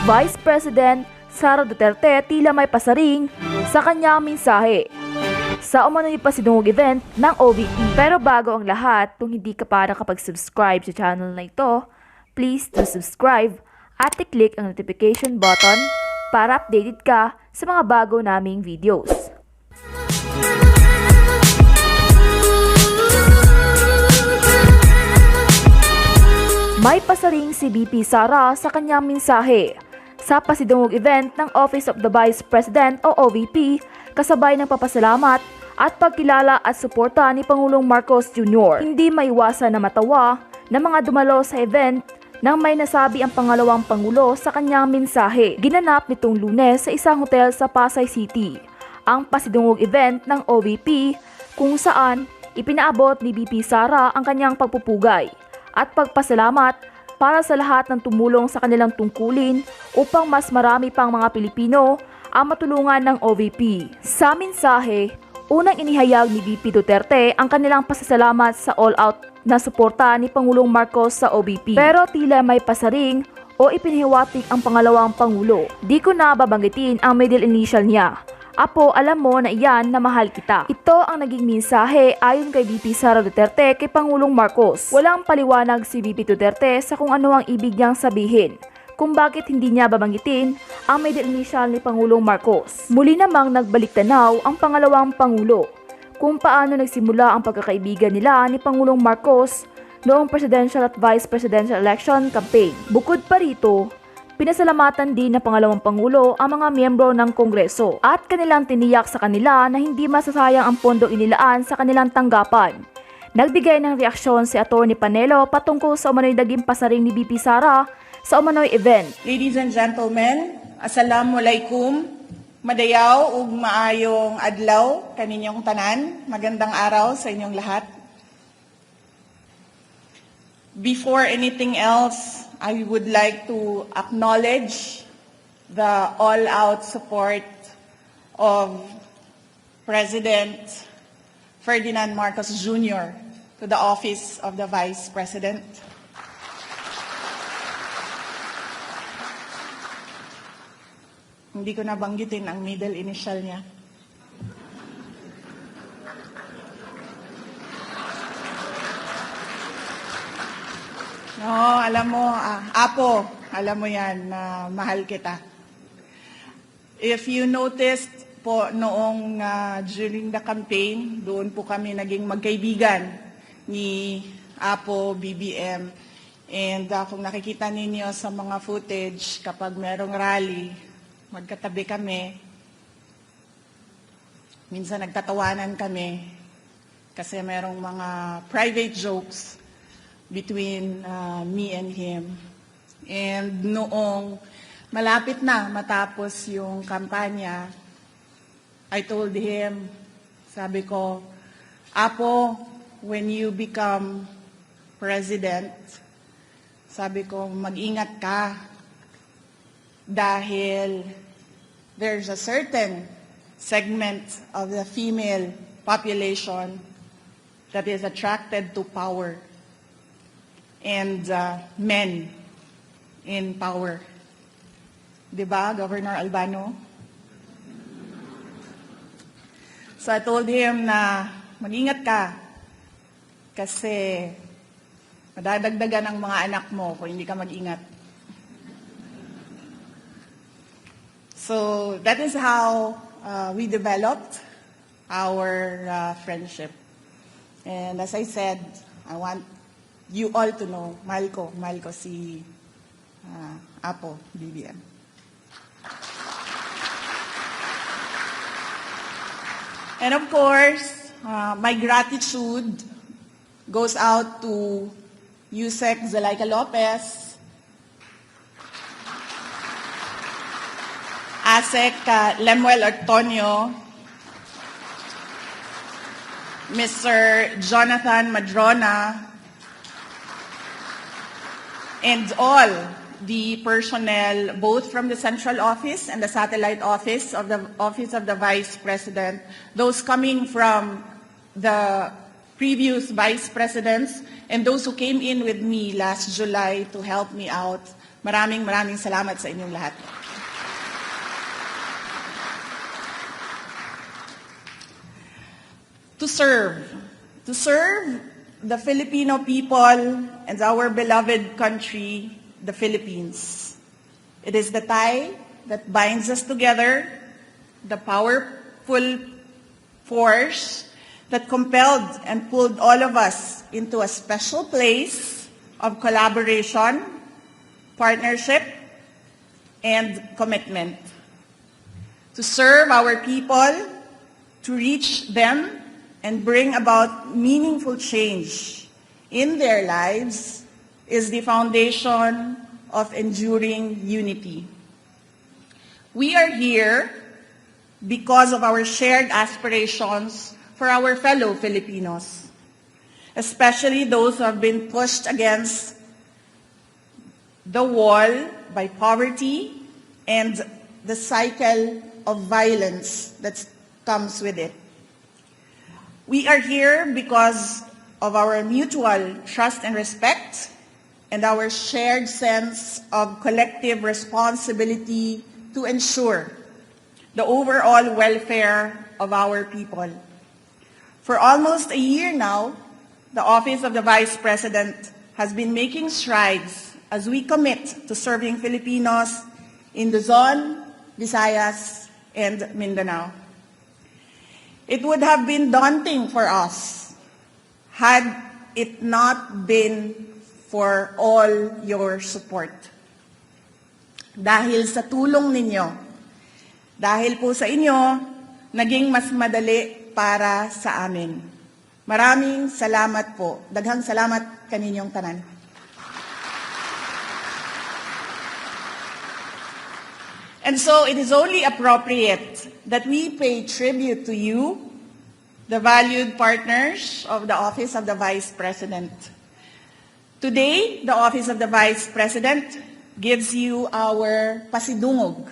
Vice President Sara Duterte tila may pasaring sa kanyang mensahe sa umano'y pasidungog event ng OVP. Pero bago ang lahat, kung hindi ka pa nakapag-subscribe sa channel na ito, please do subscribe at i-click ang notification button para updated ka sa mga bago naming videos. May pasaring si VP Sara sa kanyang mensahe sa pasidungog event ng Office of the Vice President o OVP, kasabay ng papasalamat at pagkilala at suporta ni Pangulong Marcos Jr. Hindi maiwasan na matawa ng mga dumalo sa event nang may nasabi ang pangalawang Pangulo sa kanyang mensahe. Ginanap nitong Lunes sa isang hotel sa Pasay City ang pasidungog event ng OVP, kung saan ipinaabot ni VP Sara ang kanyang pagpupugay at pagpasalamat para sa lahat ng tumulong sa kanilang tungkulin upang mas marami pang mga Pilipino ang matulungan ng OVP. Sa mensahe, unang inihayag ni VP Duterte ang kanilang pasasalamat sa all-out na suporta ni Pangulong Marcos sa OVP. Pero tila may pasaring o ipinihiwatig ang pangalawang Pangulo. Di ko na babanggitin ang middle initial niya. Apo, alam mo na iyan na mahal kita. Ito ang naging mensahe ayon kay VP Sara Duterte kay Pangulong Marcos. Walang paliwanag si VP Duterte sa kung ano ang ibig niyang sabihin, kung bakit hindi niya babanggitin ang middle initial ni Pangulong Marcos. Muli namang nagbalik tanaw ang pangalawang Pangulo kung paano nagsimula ang pagkakaibigan nila ni Pangulong Marcos noong presidential at vice presidential election campaign. Bukod pa rito, pinasalamatan din ng pangalawang Pangulo ang mga miyembro ng Kongreso at kanilang tiniyak sa kanila na hindi masasayang ang pondo inilaan sa kanilang tanggapan. Nagbigay ng reaksyon si Atty. Panelo patungkol sa umano'y naging pasaring ni VP Sara sa umano'y event. Ladies and gentlemen, assalamualaikum, madayaw ug maayong adlaw kaninyong tanan. Magandang araw sa inyong lahat. Before anything else, I would like to acknowledge the all-out support of President Ferdinand Marcos Jr. to the office of the Vice President. Hindi ko nabanggitin ang middle initial niya. No, alam mo, Apo, alam mo yan na mahal kita. If you noticed po noong during the campaign, doon po kami naging magkaibigan ni Apo BBM. And kung nakikita ninyo sa mga footage, kapag merong rally, magkatabi kami. Minsan nagtatawanan kami kasi merong mga private jokes between me and him. And noong malapit na matapos yung kampanya, I told him, sabi ko, Apo, when you become president, sabi ko, mag-ingat ka dahil there's a certain segment of the female population that is attracted to power and men in power. Diba, Governor Albano? So I told him na mag-ingat ka kasi madadagdagan ang mga anak mo kung hindi ka mag-ingat. So that is how we developed our friendship. And as I said, I want you all to know, mahal ko si Apo BBM. And of course, my gratitude goes out to Yusek Zalaika Lopez, Asek Lemuel Antonio, Mr. Jonathan Madrona, and all the personnel, both from the central office and the satellite office of the Vice President, those coming from the previous Vice Presidents, and those who came in with me last July to help me out Maraming salamat sa inyong lahat. To serve the Filipino people and our beloved country, the Philippines. It is the tie that binds us together, the powerful force that compelled and pulled all of us into a special place of collaboration, partnership, and commitment. To serve our people, to reach them, and bring about meaningful change in their lives is the foundation of enduring unity. We are here because of our shared aspirations for our fellow Filipinos, especially those who have been pushed against the wall by poverty and the cycle of violence that comes with it. We are here because of our mutual trust and respect and our shared sense of collective responsibility to ensure the overall welfare of our people. For almost a year now, the Office of the Vice President has been making strides as we commit to serving Filipinos in Luzon, Visayas, and Mindanao. It would have been daunting for us had it not been for all your support. Dahil sa tulong ninyo, dahil po sa inyo, naging mas madali para sa amin. Maraming salamat po. Daghang salamat kaninyong tanan. And so it is only appropriate that we pay tribute to you, the valued partners of the Office of the Vice President. Today, the Office of the Vice President gives you our pasidungog.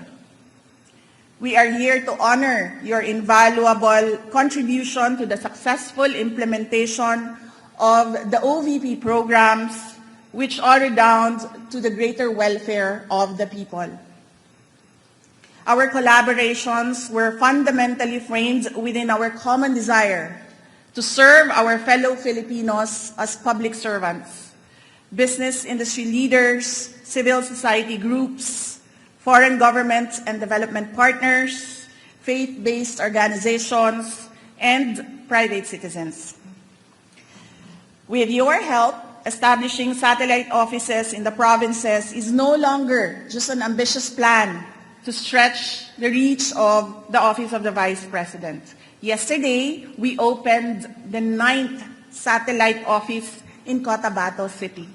We are here to honor your invaluable contribution to the successful implementation of the OVP programs, which are redound to the greater welfare of the people. Our collaborations were fundamentally framed within our common desire to serve our fellow Filipinos as public servants, business industry leaders, civil society groups, foreign government and development partners, faith-based organizations, and private citizens. With your help, establishing satellite offices in the provinces is no longer just an ambitious plan to stretch the reach of the Office of the Vice President. Yesterday, we opened the 9th satellite office in Cotabato City.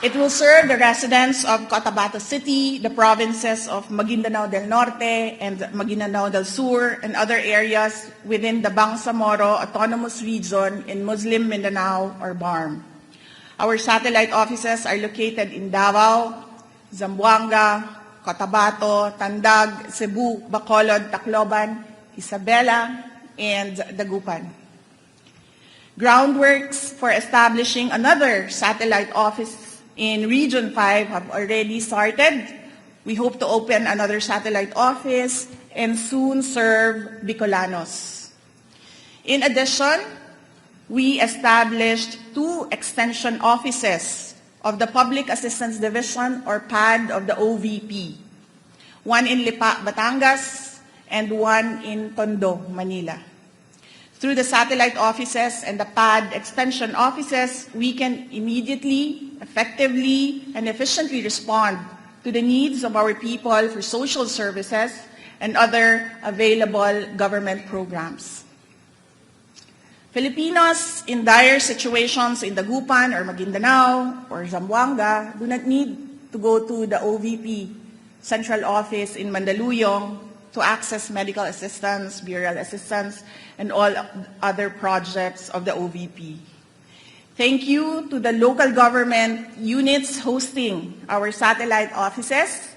It will serve the residents of Cotabato City, the provinces of Maguindanao del Norte and Maguindanao del Sur, and other areas within the Bangsamoro Autonomous Region in Muslim Mindanao or BARM. Our satellite offices are located in Davao, Zamboanga, Cotabato, Tandag, Cebu, Bacolod, Tacloban, Isabela, and Dagupan. Groundworks for establishing another satellite office in Region 5 have already started. We hope to open another satellite office and soon serve Bicolanos. In addition, we established 2 extension offices of the Public Assistance Division or PAD of the OVP, one in Lipa, Batangas, and one in Tondo, Manila. Through the satellite offices and the PAD extension offices, we can immediately, effectively, and efficiently respond to the needs of our people for social services and other available government programs. Filipinos in dire situations in Dagupan or Maguindanao or Zamboanga do not need to go to the OVP central office in Mandaluyong to access medical assistance, burial assistance, and all other projects of the OVP. Thank you to the local government units hosting our satellite offices.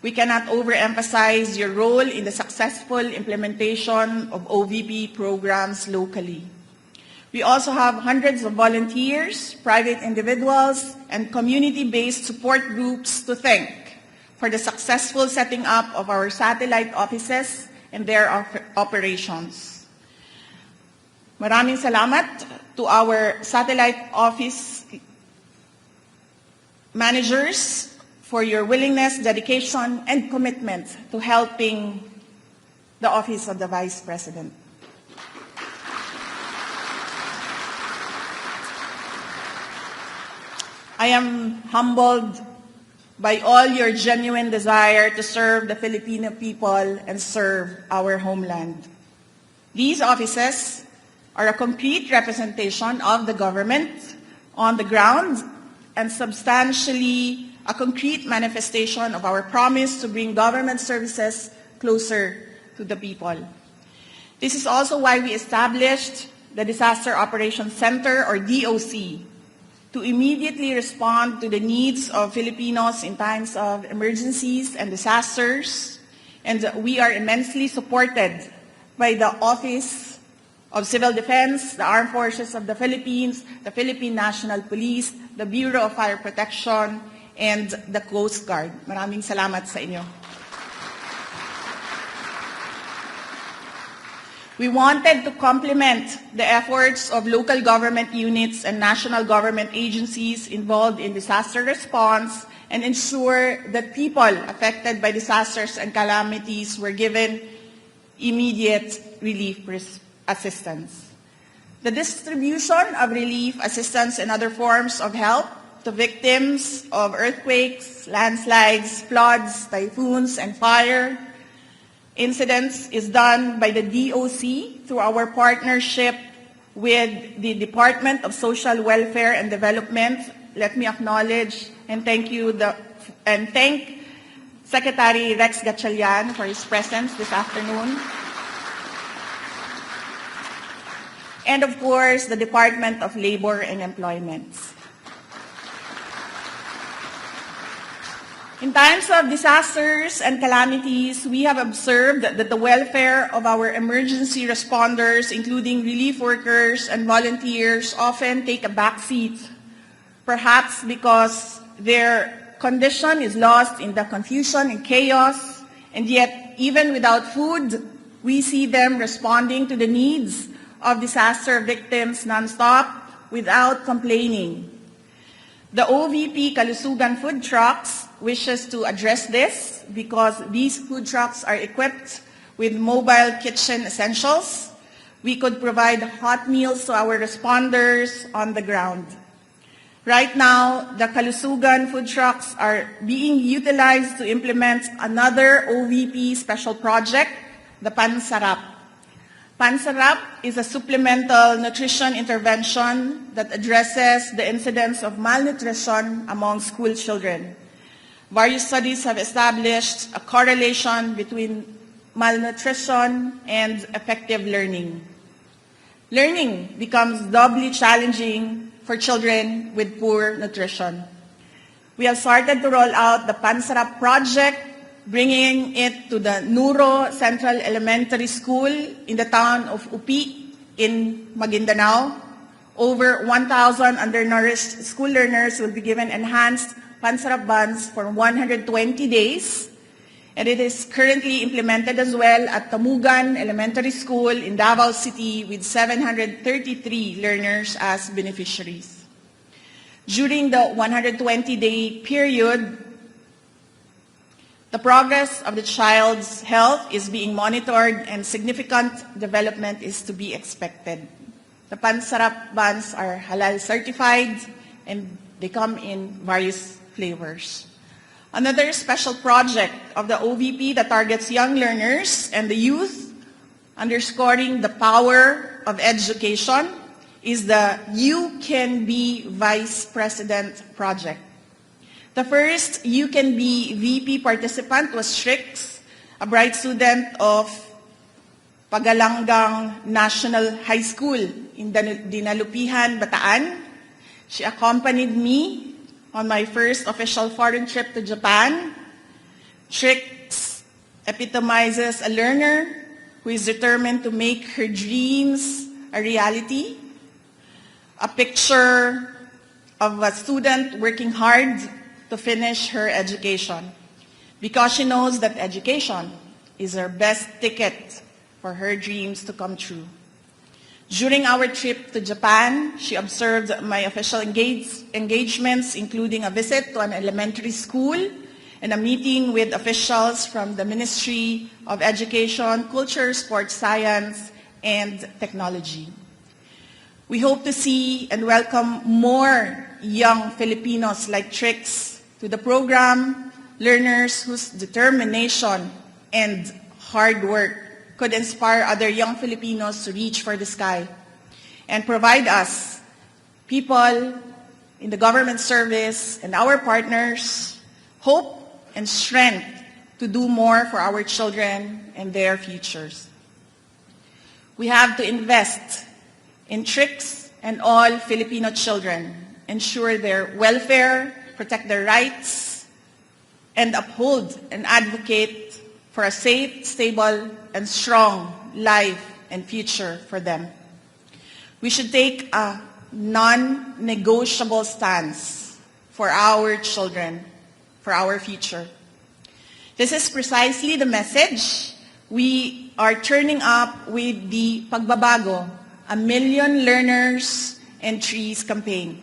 We cannot overemphasize your role in the successful implementation of OVP programs locally. We also have hundreds of volunteers, private individuals, and community-based support groups to thank for the successful setting up of our satellite offices and their operations. Maraming salamat to our satellite office managers for your willingness, dedication, and commitment to helping the Office of the Vice President. I am humbled by all your genuine desire to serve the Filipino people and serve our homeland. These offices are a complete representation of the government on the ground and substantially a concrete manifestation of our promise to bring government services closer to the people. This is also why we established the Disaster Operations Center, or DOC, to immediately respond to the needs of Filipinos in times of emergencies and disasters. And we are immensely supported by the Office of Civil Defense, the Armed Forces of the Philippines, the Philippine National Police, the Bureau of Fire Protection, and the Coast Guard. Maraming salamat sa inyo. We wanted to complement the efforts of local government units and national government agencies involved in disaster response and ensure that people affected by disasters and calamities were given immediate relief assistance. The distribution of relief assistance and other forms of help to victims of earthquakes, landslides, floods, typhoons, and fire incidents is done by the DOC through our partnership with the Department of Social Welfare and Development. Let me acknowledge and thank Secretary Rex Gatchalian for his presence this afternoon. And of course, the Department of Labor and Employment. In times of disasters and calamities, we have observed that the welfare of our emergency responders, including relief workers and volunteers, often take a backseat, perhaps because their condition is lost in the confusion and chaos, and yet, even without food, we see them responding to the needs of disaster victims nonstop without complaining. The OVP Kalusugan food trucks wishes to address this because these food trucks are equipped with mobile kitchen essentials. We could provide hot meals to our responders on the ground. Right now, the Kalusugan food trucks are being utilized to implement another OVP special project, the Pansarap. Pansarap is a supplemental nutrition intervention that addresses the incidence of malnutrition among school children. Various studies have established a correlation between malnutrition and effective learning. Learning becomes doubly challenging for children with poor nutrition. We have started to roll out the Pansarap project, bringing it to the Nuro Central Elementary School in the town of Upi in Maguindanao. Over 1,000 undernourished school learners will be given enhanced Pansarap buns for 120 days, and it is currently implemented as well at Tamugan Elementary School in Davao City with 733 learners as beneficiaries. During the 120-day period, the progress of the child's health is being monitored and significant development is to be expected. The Pansarap buns are halal certified and they come in various flavors. Another special project of the OVP that targets young learners and the youth, underscoring the power of education, is the You Can Be Vice President project. The first You Can Be VP participant was Strix, a bright student of Pagalanggang National High School in Dinalupihan, Bataan. She accompanied me on my first official foreign trip to Japan. Strix epitomizes a learner who is determined to make her dreams a reality. a picture of a student working hard to finish her education because she knows that education is her best ticket for her dreams to come true. During our trip to Japan, she observed my official engagements, including a visit to an elementary school and a meeting with officials from the Ministry of Education, Culture, Sports, Science, and Technology. We hope to see and welcome more young Filipinos like Trix to the program, learners whose determination and hard work could inspire other young Filipinos to reach for the sky and provide us, people in the government service and our partners, hope and strength to do more for our children and their futures. We have to invest in Trix and all Filipino children, ensure their welfare, protect their rights, and uphold and advocate for a safe, stable, and strong life and future for them. We should take a non-negotiable stance for our children, for our future. This is precisely the message we are turning up with the Pagbabago, a Million Learners and Trees campaign.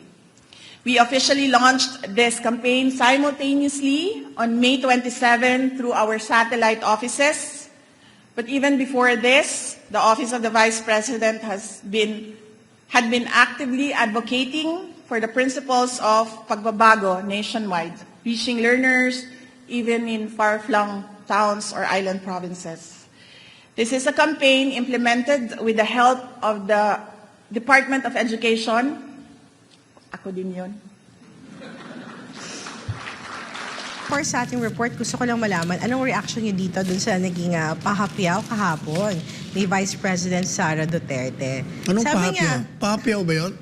We officially launched this campaign simultaneously on May 27 through our satellite offices. But even before this, the Office of the Vice President had been actively advocating for the principles of Pagbabago nationwide, reaching learners even in far-flung towns or island provinces. This is a campaign implemented with the help of the Department of Education. Ako din yun. For sa ating report, gusto ko lang malaman, anong reaction niyo dito dun sa naging pahapyaw kahapon ni Vice President Sara Duterte? Anong Sabi pahapyaw? niya, Pahapyaw ba yun?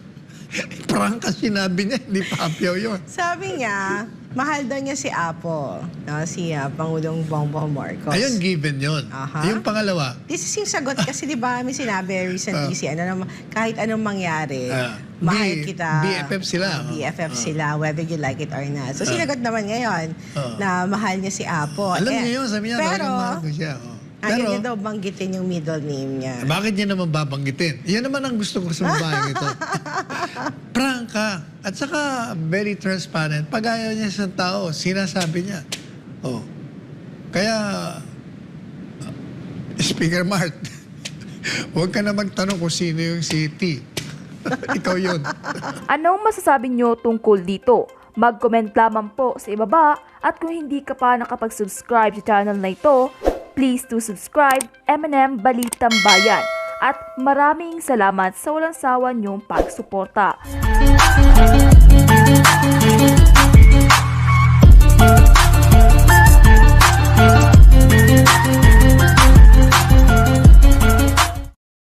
Prangkang sinabi niya, hindi pahapyaw yun. sabi niya, mahal daw niya si Apo, si Pangulong Bongbong Marcos. Ayun, given yun. Aha. Yung pangalawa, This is yung sagot kasi di ba may sinabi recently kahit anong mangyari, mahal kita. BFF sila. BFF sila, whether you like it or not. So sinagot naman ngayon na mahal niya si Apo. alam niya yun, sabi niya, pero, talagang mahal ko siya. ayaw Pero, niya daw banggitin yung middle name niya. bakit niya naman babanggitin? Yan naman ang gusto ko sa babaeng ito. Prangka. At saka, very transparent. Pag ayaw niya sa tao, sinasabi niya. Oh. Kaya, Speaker Mart, huwag ka na magtanong kung sino yung si T. Ikaw yun. Anong masasabi nyo tungkol dito? Mag-comment lamang po sa ibaba at kung hindi ka pa nakapag-subscribe sa channel na ito, please do subscribe M&M Balitang Bayan at maraming salamat sa walang sawa niyong pagsuporta.